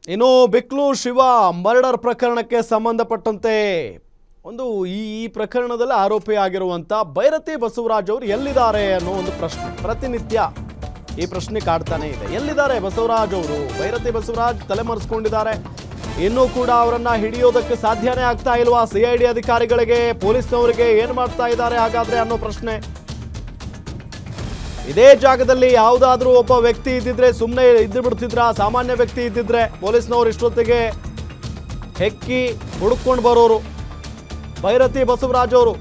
ಇನ್ನು ಬಿಕ್ಲು ಶಿವ ಮರ್ಡರ್ ಪ್ರಕರಣಕ್ಕೆ ಸಂಬಂಧಪಟ್ಟಂತೆ ಒಂದು ಈ ಪ್ರಕರಣದಲ್ಲಿ ಆರೋಪಿಯಾಗಿರುವಂಥ ಭೈರತಿ ಬಸವರಾಜ್ ಅವರು ಎಲ್ಲಿದ್ದಾರೆ ಅನ್ನೋ ಒಂದು ಪ್ರಶ್ನೆ ಪ್ರತಿನಿತ್ಯ ಈ ಪ್ರಶ್ನೆ ಕಾಡ್ತಾನೆ ಇದೆ. ಎಲ್ಲಿದ್ದಾರೆ ಬಸವರಾಜ್ ಅವರು? ಭೈರತಿ ಬಸವರಾಜ್ ತಲೆಮರೆಸ್ಕೊಂಡಿದ್ದಾರೆ. ಇನ್ನೂ ಕೂಡ ಅವರನ್ನ ಹಿಡಿಯೋದಕ್ಕೆ ಸಾಧ್ಯನೇ ಆಗ್ತಾ ಇಲ್ವಾ? CID ಅಧಿಕಾರಿಗಳಿಗೆ, ಪೊಲೀಸ್ನವರಿಗೆ ಏನು ಮಾಡ್ತಾ ಇದ್ದಾರೆ ಹಾಗಾದ್ರೆ ಅನ್ನೋ ಪ್ರಶ್ನೆ. ಇದೇ ಜಾಗದಲ್ಲಿ ಯಾವುದಾದ್ರೂ ಒಬ್ಬ ವ್ಯಕ್ತಿ ಇದ್ದಿದ್ರೆ ಸುಮ್ಮನೆ ಇದ್ದು ಬಿಡ್ತಿದ್ರ? ಸಾಮಾನ್ಯ ವ್ಯಕ್ತಿ ಇದ್ದಿದ್ರೆ ಪೊಲೀಸ್ನವರು ಇಷ್ಟೊತ್ತಿಗೆ ಹೆಕ್ಕಿ ಹುಡುಕೊಂಡು ಬರೋರು. ಭೈರತಿ ಬಸವರಾಜ್ ಅವರು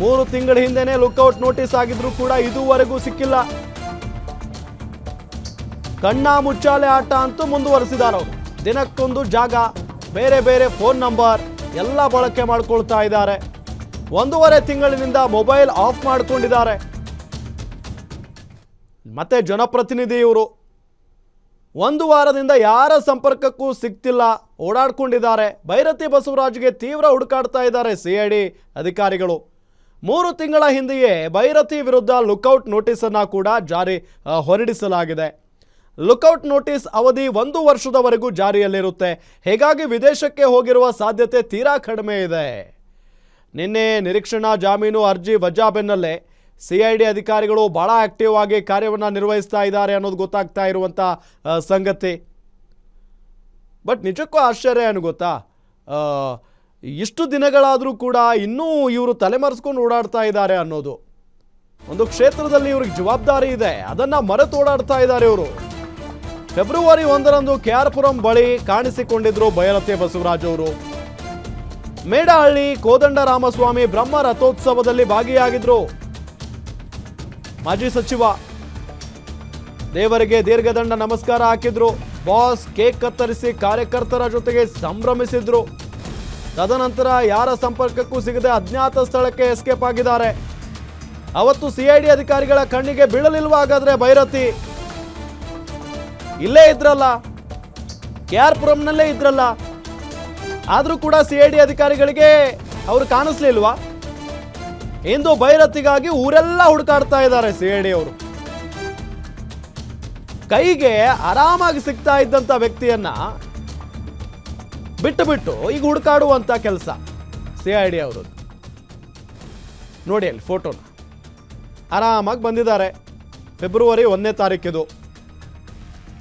3 ತಿಂಗಳ ಹಿಂದೆನೆ ಲುಕ್ಔಟ್ ನೋಟಿಸ್ ಆಗಿದ್ರು ಕೂಡ ಇದುವರೆಗೂ ಸಿಕ್ಕಿಲ್ಲ. ಕಣ್ಣ ಮುಚ್ಚಾಲೆ ಆಟ ಅಂತೂ ಮುಂದುವರೆಸಿದ್ದಾರೆ ಅವರು. ದಿನಕ್ಕೊಂದು ಜಾಗ, ಬೇರೆ ಬೇರೆ ಫೋನ್ ನಂಬರ್ ಎಲ್ಲ ಬಳಕೆ ಮಾಡ್ಕೊಳ್ತಾ ಇದ್ದಾರೆ. 1.5 ತಿಂಗಳಿನಿಂದ ಮೊಬೈಲ್ ಆಫ್ ಮಾಡಿಕೊಂಡಿದ್ದಾರೆ. ಮತ್ತೆ ಜನಪ್ರತಿನಿಧಿ ಇವರು 1 ವಾರದಿಂದ ಯಾರ ಸಂಪರ್ಕಕ್ಕೂ ಸಿಗ್ತಿಲ್ಲ, ಓಡಾಡ್ಕೊಂಡಿದ್ದಾರೆ. ಭೈರತಿ ಬಸವರಾಜ್ಗೆ ತೀವ್ರ ಹುಡುಕಾಡ್ತಾ ಇದ್ದಾರೆ CID ಅಧಿಕಾರಿಗಳು. 3 ತಿಂಗಳ ಹಿಂದೆಯೇ ಭೈರತಿ ವಿರುದ್ಧ ಲುಕ್ಔಟ್ ನೋಟಿಸ್ ಅನ್ನ ಕೂಡ ಹೊರಡಿಸಲಾಗಿದೆ. ಲುಕ್ಔಟ್ ನೋಟಿಸ್ ಅವಧಿ 1 ವರ್ಷದವರೆಗೂ ಜಾರಿಯಲ್ಲಿರುತ್ತೆ. ಹೀಗಾಗಿ ವಿದೇಶಕ್ಕೆ ಹೋಗಿರುವ ಸಾಧ್ಯತೆ ತೀರಾ ಕಡಿಮೆ ಇದೆ. ನಿನ್ನೆ ನಿರೀಕ್ಷಣಾ ಜಾಮೀನು ಅರ್ಜಿ ವಜಾ ಬೆನ್ನಲ್ಲೇ CID ಅಧಿಕಾರಿಗಳು ಬಹಳ ಆಕ್ಟಿವ್ ಆಗಿ ಕಾರ್ಯವನ್ನು ನಿರ್ವಹಿಸ್ತಾ ಇದ್ದಾರೆ ಅನ್ನೋದು ಗೊತ್ತಾಗ್ತಾ ಇರುವಂಥ ಸಂಗತಿ. ಬಟ್ ನಿಜಕ್ಕೂ ಆಶ್ಚರ್ಯ ಏನು ಗೊತ್ತಾ, ಇಷ್ಟು ದಿನಗಳಾದರೂ ಕೂಡ ಇನ್ನೂ ಇವರು ತಲೆಮರೆಸ್ಕೊಂಡು ಓಡಾಡ್ತಾ ಇದ್ದಾರೆ ಅನ್ನೋದು. ಒಂದು ಕ್ಷೇತ್ರದಲ್ಲಿ ಇವ್ರಿಗೆ ಜವಾಬ್ದಾರಿ ಇದೆ, ಅದನ್ನು ಮರೆತು ಓಡಾಡ್ತಾ ಇದ್ದಾರೆ ಇವರು. ಫೆಬ್ರವರಿ 1ರಂದು KR ಪುರಂ ಬಳಿ ಕಾಣಿಸಿಕೊಂಡಿದ್ರು ಭೈರತಿ ಬಸವರಾಜ್ ಅವರು. ಮೇಡಹಳ್ಳಿ ಕೋದಂಡರಾಮಸ್ವಾಮಿ ಬ್ರಹ್ಮ ರಥೋತ್ಸವದಲ್ಲಿ ಭಾಗಿಯಾಗಿದ್ರು. ಮಾಜಿ ಸಚಿವ ದೇವರಿಗೆ ದೀರ್ಘದಂಡ ನಮಸ್ಕಾರ ಹಾಕಿದ್ರು. ಬಾಸ್ ಕೇಕ್ ಕತ್ತರಿಸಿ ಕಾರ್ಯಕರ್ತರ ಜೊತೆಗೆ ಸಂಭ್ರಮಿಸಿದ್ರು. ತದನಂತರ ಯಾರ ಸಂಪರ್ಕಕ್ಕೂ ಸಿಗದೆ ಅಜ್ಞಾತ ಸ್ಥಳಕ್ಕೆ ಎಸ್ಕೇಪ್ ಆಗಿದ್ದಾರೆ. ಅವತ್ತು CID ಅಧಿಕಾರಿಗಳ ಕಣ್ಣಿಗೆ ಬೀಳಲಿಲ್ವಾ ಹಾಗಾದ್ರೆ ಭೈರತಿ? ಇಲ್ಲೇ ಇದ್ರಲ್ಲ, KR ಪುರಂನಲ್ಲೇ ಇದ್ರಲ್ಲ, ಆದರೂ ಕೂಡ CID ಅಧಿಕಾರಿಗಳಿಗೆ ಅವರು ಕಾಣಿಸ್ಲಿಲ್ವಾ? ಇಂದು ಭೈರತಿಗಾಗಿ ಊರೆಲ್ಲ ಹುಡುಕಾಡ್ತಾ ಇದ್ದಾರೆ CID ಅವರು. ಕೈಗೆ ಆರಾಮಾಗಿ ಸಿಗ್ತಾ ಇದ್ದಂಥ ವ್ಯಕ್ತಿಯನ್ನ ಬಿಟ್ಟು ಈಗ ಹುಡುಕಾಡುವಂತ ಕೆಲಸ CID ಅವರು. ನೋಡಿ ಅಲ್ಲಿ ಫೋಟೋನ, ಆರಾಮಾಗಿ ಬಂದಿದ್ದಾರೆ. ಫೆಬ್ರವರಿ 1ನೇ ತಾರೀಕಿದು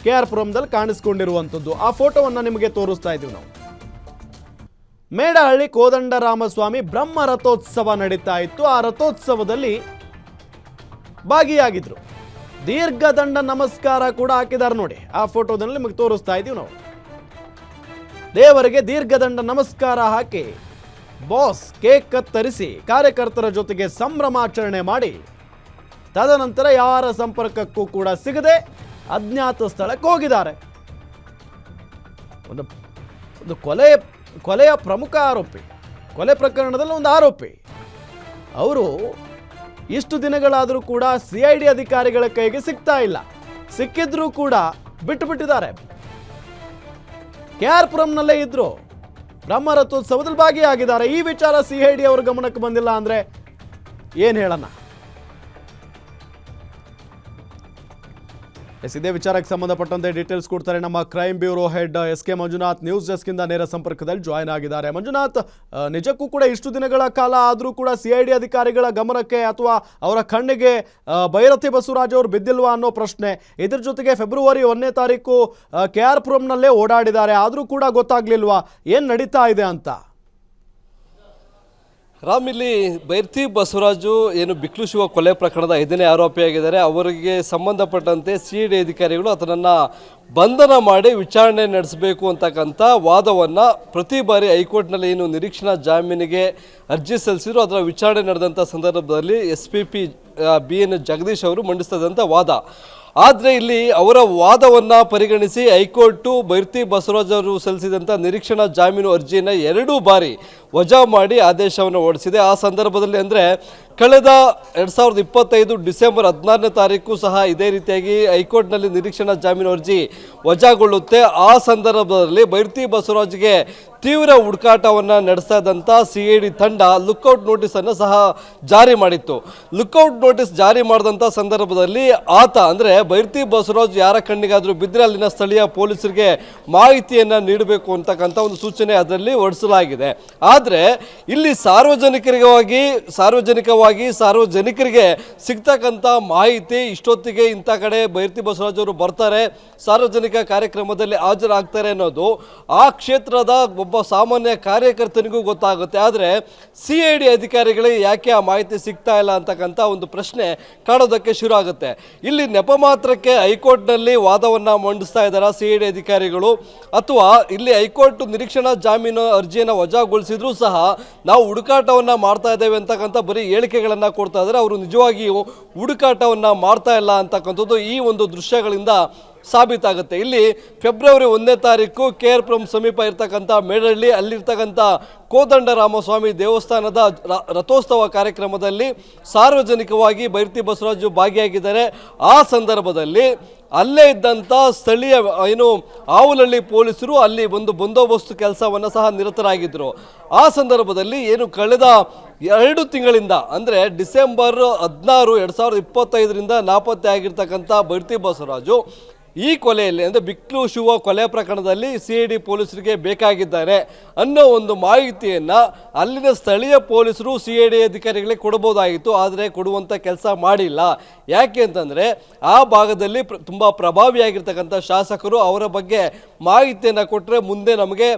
KR ಪುರಂದಲ್ಲಿ ಕಾಣಿಸ್ಕೊಂಡಿರುವಂಥದ್ದು. ಆ ಫೋಟೋವನ್ನು ನಿಮಗೆ ತೋರಿಸ್ತಾ ಇದ್ದೀವಿ ನಾವು. ಮೇಡಹಳ್ಳಿ ಕೋದಂಡರಾಮಸ್ವಾಮಿ ಬ್ರಹ್ಮ ರಥೋತ್ಸವ ನಡೀತಾ ಇತ್ತು. ಆ ರಥೋತ್ಸವದಲ್ಲಿ ಭಾಗಿಯಾಗಿದ್ರು. ದೀರ್ಘದಂಡ ನಮಸ್ಕಾರ ಕೂಡ ಹಾಕಿದ್ದಾರೆ ನೋಡಿ. ಆ ಫೋಟೋದಲ್ಲಿ ನಿಮಗೆ ತೋರಿಸ್ತಾ ಇದ್ದೀವಿ ನಾವು. ದೇವರಿಗೆ ದೀರ್ಘದಂಡ ನಮಸ್ಕಾರ ಹಾಕಿ ಬಾಸ್ ಕೇಕ್ ಕತ್ತರಿಸಿ ಕಾರ್ಯಕರ್ತರ ಜೊತೆಗೆ ಸಂಭ್ರಮಾಚರಣೆ ಮಾಡಿ ತದನಂತರ ಯಾರ ಸಂಪರ್ಕಕ್ಕೂ ಕೂಡ ಸಿಗದೆ ಅಜ್ಞಾತ ಸ್ಥಳಕ್ಕೆ ಹೋಗಿದ್ದಾರೆ. ಒಂದು ಕೊಲೆಯ ಪ್ರಮುಖ ಆರೋಪಿ, ಕೊಲೆ ಪ್ರಕರಣದಲ್ಲಿ ಒಂದು ಆರೋಪಿ. ಅವರು ಇಷ್ಟು ದಿನಗಳಾದರೂ ಕೂಡ CID ಅಧಿಕಾರಿಗಳ ಕೈಗೆ ಸಿಗ್ತಾ ಇಲ್ಲ. ಸಿಕ್ಕಿದ್ರೂ ಕೂಡ ಬಿಟ್ಟಿದ್ದಾರೆ. KR ಪುರಂನಲ್ಲೇ ಇದ್ರು, ಬ್ರಹ್ಮ ರಥೋತ್ಸವದಲ್ಲಿ ಭಾಗಿಯಾಗಿದ್ದಾರೆ. ಈ ವಿಚಾರ CID ಅವ್ರ ಗಮನಕ್ಕೆ ಬಂದಿಲ್ಲ ಅಂದ್ರೆ ಏನ್ ಹೇಳೋಣ? ಇದೇ ವಿಚಾರಕ್ಕೆ ಸಂಬಂಧಪಟ್ಟಂತೆ ಡೀಟೇಲ್ಸ್ ಕೊಡ್ತಾರೆ ನಮ್ಮ crime bureau head SK Manjunath. News desk ಇಂದ ನೇರ ಸಂಪರ್ಕದಲ್ಲಿ ಜಾಯ್ನ್ ಆಗಿದ್ದಾರೆ. ಮಂಜುನಾಥ್, ನಿಜಕ್ಕೂ ಕೂಡ ಇಷ್ಟು ದಿನಗಳ ಕಾಲ ಆದರೂ ಕೂಡ CID ಅಧಿಕಾರಿಗಳ ಗಮನಕ್ಕೆ ಅಥವಾ ಅವರ ಕಣ್ಣಿಗೆ ಭೈರತಿ ಬಸವರಾಜ್ ಅವರು ಬಿದ್ದಿಲ್ವಾ ಅನ್ನೋ ಪ್ರಶ್ನೆ. ಇದ್ರ ಜೊತೆಗೆ ಫೆಬ್ರವರಿ 1ನೇ ತಾರೀಕು KR ಪುರಂನಲ್ಲೇ ಓಡಾಡಿದ್ದಾರೆ, ಆದರೂ ಕೂಡ ಗೊತ್ತಾಗ್ಲಿಲ್ವಾ ಏನು ನಡೀತಾ ಇದೆ ಅಂತ? ರಾಮ್, ಇಲ್ಲಿ ಭೈರತಿ ಬಸವರಾಜು ಏನು ಬಿಕ್ಲು ಶಿವ ಕೊಲೆ ಪ್ರಕರಣದ 5ನೇ ಆರೋಪಿಯಾಗಿದ್ದಾರೆ. ಅವರಿಗೆ ಸಂಬಂಧಪಟ್ಟಂತೆ CID ಅಧಿಕಾರಿಗಳು ಅದನ್ನು ಬಂಧನ ಮಾಡಿ ವಿಚಾರಣೆ ನಡೆಸಬೇಕು ಅಂತಕ್ಕಂಥ ವಾದವನ್ನು ಪ್ರತಿ ಬಾರಿ ಹೈಕೋರ್ಟ್ನಲ್ಲಿ ಏನು ನಿರೀಕ್ಷಣಾ ಜಾಮೀನಿಗೆ ಅರ್ಜಿ ಸಲ್ಲಿಸಿದ್ರು ಅದರ ವಿಚಾರಣೆ ನಡೆದಂಥ ಸಂದರ್ಭದಲ್ಲಿ SPP BN ಜಗದೀಶ್ ಅವರು ಮಂಡಿಸಿದಂಥ ವಾದ. ಆದರೆ ಇಲ್ಲಿ ಅವರ ವಾದವನ್ನು ಪರಿಗಣಿಸಿ ಹೈಕೋರ್ಟು ಭೈರತಿ ಬಸವರಾಜ್ ಅವರು ಸಲ್ಲಿಸಿದಂಥ ನಿರೀಕ್ಷಣಾ ಜಾಮೀನು ಅರ್ಜಿಯನ್ನು 2 ಬಾರಿ ವಜಾ ಮಾಡಿ ಆದೇಶವನ್ನು ಹೊರಡಿಸಿದೆ. ಆ ಸಂದರ್ಭದಲ್ಲಿ ಅಂದರೆ ಕಳೆದ 2025 ಡಿಸೆಂಬರ್ 16ನೇ ತಾರೀಕು ಸಹ ಇದೇ ರೀತಿಯಾಗಿ ಹೈಕೋರ್ಟ್ನಲ್ಲಿ ನಿರೀಕ್ಷಣಾ ಜಾಮೀನು ಅರ್ಜಿ ವಜಾಗೊಳ್ಳುತ್ತೆ. ಆ ಸಂದರ್ಭದಲ್ಲಿ ಬೈರತಿ ಬಸವರಾಜ್ಗೆ ತೀವ್ರ ಹುಡುಕಾಟವನ್ನು ನಡೆಸ್ತಾ ಇದ್ದಂಥ CID ತಂಡ ಲುಕ್ಔಟ್ ನೋಟಿಸನ್ನು ಸಹ ಜಾರಿ ಮಾಡಿತ್ತು. ಲುಕ್ಔಟ್ ನೋಟಿಸ್ ಜಾರಿ ಮಾಡಿದಂಥ ಸಂದರ್ಭದಲ್ಲಿ ಆತ ಅಂದರೆ ಬೈರತಿ ಬಸವರಾಜ್ ಯಾರ ಕಣ್ಣಿಗಾದರೂ ಬಿದ್ದರೆ ಅಲ್ಲಿನ ಸ್ಥಳೀಯ ಪೊಲೀಸರಿಗೆ ಮಾಹಿತಿಯನ್ನು ನೀಡಬೇಕು ಅಂತಕ್ಕಂಥ ಒಂದು ಸೂಚನೆ ಅದರಲ್ಲಿ ಹೊರಡಿಸಲಾಗಿದೆ. ಆದರೆ ಇಲ್ಲಿ ಸಾರ್ವಜನಿಕರಿಗೆ ಸಿಗ್ತಕ್ಕಂಥ ಮಾಹಿತಿ ಇಷ್ಟೊತ್ತಿಗೆ ಇಂಥ ಕಡೆ ಬೈರತಿ ಬಸವರಾಜ್ ಅವರು ಬರ್ತಾರೆ, ಸಾರ್ವಜನಿಕ ಕಾರ್ಯಕ್ರಮದಲ್ಲಿ ಹಾಜರಾಗ್ತಾರೆ ಅನ್ನೋದು ಆ ಕ್ಷೇತ್ರದ ಒಬ್ಬ ಸಾಮಾನ್ಯ ಕಾರ್ಯಕರ್ತನಿಗೂ ಗೊತ್ತಾಗುತ್ತೆ. ಆದರೆ CID ಅಧಿಕಾರಿಗಳಿಗೆ ಯಾಕೆ ಆ ಮಾಹಿತಿ ಸಿಗ್ತಾ ಇಲ್ಲ ಅಂತಕ್ಕಂಥ ಒಂದು ಪ್ರಶ್ನೆ ಕಾಣೋದಕ್ಕೆ ಶುರು ಆಗುತ್ತೆ. ಇಲ್ಲಿ ನೆಪ ಮಾತ್ರಕ್ಕೆ ಹೈಕೋರ್ಟ್ನಲ್ಲಿ ವಾದವನ್ನು ಮಂಡಿಸ್ತಾ ಇದ್ದಾರೆ CID ಅಧಿಕಾರಿಗಳು, ಅಥವಾ ಇಲ್ಲಿ ಹೈಕೋರ್ಟ್ ನಿರೀಕ್ಷಣಾ ಜಾಮೀನು ಅರ್ಜಿಯನ್ನು ವಜಾಗೊಳಿಸಿದ್ರು ಸಹ ನಾವು ಹುಡುಕಾಟವನ್ನು ಮಾಡ್ತಾ ಇದ್ದೇವೆ ಅಂತಕ್ಕಂಥ ಬರೀ ಹೇಳಿಕೆಗಳನ್ನು ಕೊಡ್ತಾ ಇದ್ದಾರೆ. ಅವರು ನಿಜವಾಗಿಯೂ ಹುಡುಕಾಟವನ್ನು ಮಾಡ್ತಾ ಇಲ್ಲ ಅಂತಕ್ಕಂಥದ್ದು ಈ ಒಂದು ದೃಶ್ಯಗಳಿಂದ ಸಾಬೀತಾಗುತ್ತೆ. ಇಲ್ಲಿ ಫೆಬ್ರವರಿ 1ನೇ ತಾರೀಕು KR ಸಮೀಪ ಇರ್ತಕ್ಕಂಥ ಮೇಡಹಳ್ಳಿ, ಅಲ್ಲಿರ್ತಕ್ಕಂಥ ಕೋದಂಡರಾಮಸ್ವಾಮಿ ದೇವಸ್ಥಾನದ ರಥೋತ್ಸವ ಕಾರ್ಯಕ್ರಮದಲ್ಲಿ ಸಾರ್ವಜನಿಕವಾಗಿ ಬೈರತಿ ಬಸವರಾಜು ಭಾಗಿಯಾಗಿದ್ದಾರೆ. ಆ ಸಂದರ್ಭದಲ್ಲಿ ಅಲ್ಲೇ ಇದ್ದಂಥ ಸ್ಥಳೀಯ ಆವುಲಹಳ್ಳಿ ಪೊಲೀಸರು ಅಲ್ಲಿ ಒಂದು ಬಂದೋಬಸ್ತ್ ಕೆಲಸವನ್ನು ಸಹ ನಿರತರಾಗಿದ್ದರು. ಆ ಸಂದರ್ಭದಲ್ಲಿ ಕಳೆದ 2 ತಿಂಗಳಿಂದ ಅಂದರೆ ಡಿಸೆಂಬರ್ 16, 2025ರಿಂದ ನಾಪತ್ತೆ ಆಗಿರ್ತಕ್ಕಂಥ ಬೈರತಿ ಬಸವರಾಜು ಈ ಕೊಲೆಯಲ್ಲಿ ಅಂದರೆ ಬಿಕ್ಲು ಶಿವ ಕೊಲೆ ಪ್ರಕರಣದಲ್ಲಿ CID ಪೊಲೀಸರಿಗೆ ಬೇಕಾಗಿದ್ದಾರೆ ಅನ್ನೋ ಒಂದು ಮಾಹಿತಿಯನ್ನು ಅಲ್ಲಿನ ಸ್ಥಳೀಯ ಪೊಲೀಸರು CID ಅಧಿಕಾರಿಗಳಿಗೆ ಕೊಡಬಹುದಾಗಿತ್ತು. ಆದರೆ ಕೊಡುವಂಥ ಕೆಲಸ ಮಾಡಿಲ್ಲ. ಯಾಕೆ ಅಂತಂದರೆ ಆ ಭಾಗದಲ್ಲಿ ತುಂಬ ಪ್ರಭಾವಿಯಾಗಿರ್ತಕ್ಕಂಥ ಶಾಸಕರು ಅವರ ಬಗ್ಗೆ ಮಾಹಿತಿಯನ್ನು ಕೊಟ್ಟರೆ ಮುಂದೆ ನಮಗೆ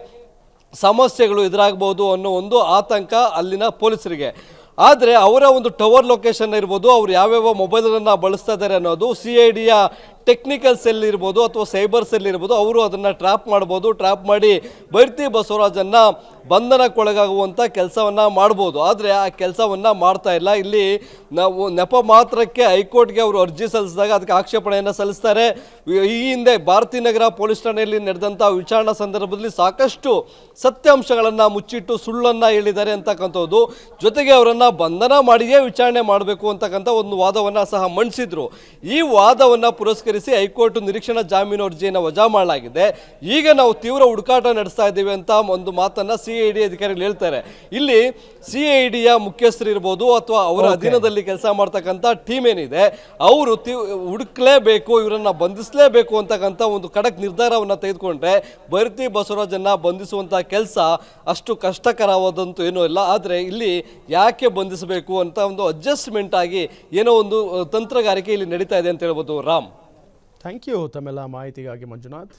ಸಮಸ್ಯೆಗಳು ಎದುರಾಗಬಹುದು ಅನ್ನೋ ಒಂದು ಆತಂಕ ಅಲ್ಲಿನ ಪೊಲೀಸರಿಗೆ. ಆದರೆ ಅವರ ಒಂದು ಟವರ್ ಲೊಕೇಶನ್ ಇರ್ಬೋದು, ಅವರು ಯಾವ್ಯಾವ ಮೊಬೈಲನ್ನು ಬಳಸ್ತಾ ಇದ್ದಾರೆ ಅನ್ನೋದು CIDಯ ಟೆಕ್ನಿಕಲ್ ಸೆಲ್ ಇರ್ಬೋದು ಅಥವಾ ಸೈಬರ್ ಸೆಲ್ ಇರ್ಬೋದು, ಅವರು ಅದನ್ನು ಟ್ರ್ಯಾಪ್ ಮಾಡ್ಬೋದು. ಟ್ರ್ಯಾಪ್ ಮಾಡಿ ಬೈರತಿ ಬಸವರಾಜನ್ನು ಬಂಧನಕ್ಕೊಳಗಾಗುವಂಥ ಕೆಲಸವನ್ನು ಮಾಡ್ಬೋದು. ಆದರೆ ಆ ಕೆಲಸವನ್ನು ಮಾಡ್ತಾ ಇಲ್ಲ. ಇಲ್ಲಿ ನಾವು ನೆಪ ಮಾತ್ರಕ್ಕೆ ಹೈಕೋರ್ಟ್ಗೆ ಅವರು ಅರ್ಜಿ ಸಲ್ಲಿಸಿದಾಗ ಅದಕ್ಕೆ ಆಕ್ಷೇಪಣೆಯನ್ನು ಸಲ್ಲಿಸ್ತಾರೆ. ಈ ಹಿಂದೆ ಭಾರತೀನಗರ ಪೊಲೀಸ್ ಠಾಣೆಯಲ್ಲಿ ನಡೆದಂಥ ವಿಚಾರಣಾ ಸಂದರ್ಭದಲ್ಲಿ ಸಾಕಷ್ಟು ಸತ್ಯಾಂಶಗಳನ್ನು ಮುಚ್ಚಿಟ್ಟು ಸುಳ್ಳನ್ನು ಹೇಳಿದ್ದಾರೆ ಅಂತಕ್ಕಂಥದ್ದು, ಜೊತೆಗೆ ಅವರನ್ನು ಬಂಧನ ಮಾಡಿಯೇ ವಿಚಾರಣೆ ಮಾಡಬೇಕು ಅಂತಕ್ಕಂಥ ಒಂದು ವಾದವನ್ನು ಸಹ ಮಂಡಿಸಿದ್ರು. ಈ ವಾದವನ್ನು ಪುರಸ್ಕರಿಸಿ ಹೈಕೋರ್ಟ್ ನಿರೀಕ್ಷಣಾ ಜಾಮೀನು ಅರ್ಜಿಯನ್ನು ವಜಾ ಮಾಡಲಾಗಿದೆ. ಈಗ ನಾವು ತೀವ್ರ ಹುಡುಕಾಟ ನಡೆಸ್ತಾ ಇದ್ದೀವಿ ಅಂತ ಒಂದು ಮಾತನ್ನು CID ಅಧಿಕಾರಿಗಳು ಹೇಳ್ತಾರೆ. ಇಲ್ಲಿ CIDಯ ಮುಖ್ಯಸ್ಥರು ಇರ್ಬೋದು ಅಥವಾ ಅವರ ಅಧೀನದಲ್ಲಿ ಕೆಲಸ ಮಾಡ್ತಕ್ಕಂಥ ಟೀಮ್ ಏನಿದೆ ಅವರು ಹುಡುಕ್ಲೇಬೇಕು, ಇವರನ್ನು ಬಂಧಿಸಲೇಬೇಕು ಅಂತಕ್ಕಂಥ ಒಂದು ಖಡಕ್ ನಿರ್ಧಾರವನ್ನು ತೆಗೆದುಕೊಂಡ್ರೆ ಬೈರತಿ ಬಸವರಾಜನ್ನು ಬಂಧಿಸುವಂಥ ಕೆಲಸ ಅಷ್ಟು ಕಷ್ಟಕರವಾದಂತೂ ಏನೂ ಇಲ್ಲ. ಆದರೆ ಇಲ್ಲಿ ಯಾಕೆ ಬಂಧಿಸಬೇಕು ಅಂತ ಒಂದು ಅಡ್ಜಸ್ಟ್ಮೆಂಟ್ ಆಗಿ ಏನೋ ಒಂದು ತಂತ್ರಗಾರಿಕೆ ಇಲ್ಲಿ ನಡೀತಾ ಇದೆ ಅಂತ ಹೇಳ್ಬೋದು. ರಾಮ್, ಥ್ಯಾಂಕ್ ಯು ತಮ್ಮೆಲ್ಲ ಮಾಹಿತಿಗಾಗಿ ಮಂಜುನಾಥ್.